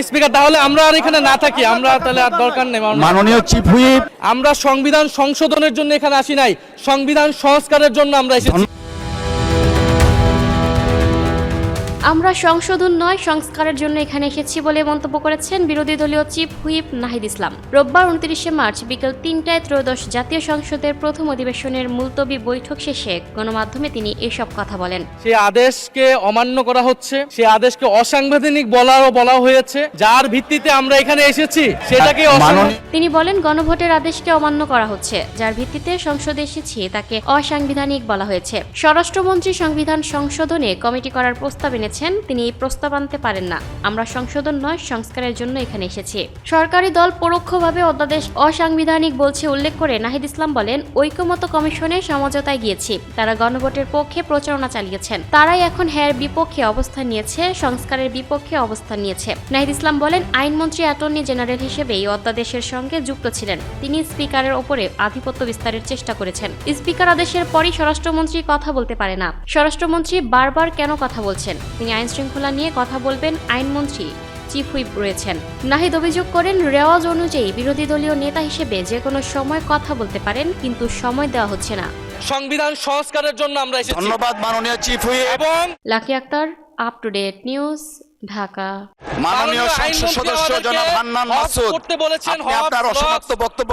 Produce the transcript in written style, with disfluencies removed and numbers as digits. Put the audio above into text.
Speaker, তাহলে আমরা আর এখানে না থাকি, আমরা তাহলে আর দরকার নেই। মাননীয় চিফ হুইপ, আমরা সংবিধান সংশোধনের জন্য এখানে আসি নাই, সংবিধান সংস্কারের জন্য আমরা এসেছি। আমরা সংশোধন নয় সংস্কারের জন্য এখানে এসেছি বলে মন্তব্য করেছেন বিরোধী দলীয় চিফ হুইপ নাহিদ ইসলাম। রোববার 29শে মার্চ বিকেল ৩টায় ত্রয়োদশ জাতীয় সংসদের প্রথম অধিবেশনের মুলতবি বৈঠক শেষে গণমাধ্যমে তিনি এসব কথা বলেন। সেই আদেশকে অমান্য করা হচ্ছে, সেই আদেশকে অসাংবিধানিক বলা হয়েছে, যার ভিত্তিতে আমরা এখানে এসেছি সেটাকে তিনি বলেন গণভোটের আদেশকে অমান্য করা হচ্ছে, যার ভিত্তিতে সংসদে এসেছি তাকে অসাংবিধানিক বলা হয়েছে। স্বরাষ্ট্রমন্ত্রী সংবিধান সংশোধনে কমিটি করার প্রস্তাব এনেছেন, তিনি এই প্রস্তাব আনতে পারেন না। আমরা সংশোধন নয় সংস্কারের জন্য এখানে এসেছি। সরকারি দল পরোক্ষভাবে অধ্যাদেশ অসাংবিধানিক বলছে উল্লেখ করে নাহিদ ইসলাম বলেন, ঐকমত্য কমিশনে সমঝোতায় গিয়েছি, তারা গণভোটের পক্ষে প্রচারণা চালিয়েছেন, তারাই এখন হ্যার বিপক্ষে অবস্থান নিয়েছে, সংস্কারের বিপক্ষে অবস্থান নিয়েছে। নাহিদ ইসলাম বলেন, আইনমন্ত্রী অ্যাটর্নি জেনারেল হিসেবে এই অধ্যাদেশের সঙ্গে যুক্ত ছিলেন, তিনি স্পিকারের ওপরে আধিপত্য বিস্তারের চেষ্টা করেছেন। স্পিকার আদেশের পরই স্বরাষ্ট্রমন্ত্রী কথা বলতে পারে না। স্বরাষ্ট্রমন্ত্রী বারবার কেন কথা বলছেন? তিনি আইন শৃঙ্খলা নিয়ে কথা বলবেন, আইনমন্ত্রী চিফ হুইপ রয়েছেন। নাহিদ অভিযোগ করেন, রেওয়াজ অনুযায়ী বিরোধী দলীয় নেতা হিসেবে যে কোনো সময় কথা বলতে পারেন, কিন্তু সময় দেওয়া হচ্ছে না। সংবিধান সংস্কারের জন্য আমরা এসেছি। ধন্যবাদ মাননীয় চিফ হুইপ। এবং Lucky Akhter, up to date news, Dhaka. মাননীয় সংসদ সদস্য জনাব হান্নান মাসুদ, করতে বলেছেন, আপনি আপনার অসমাপ্ত বক্তব্য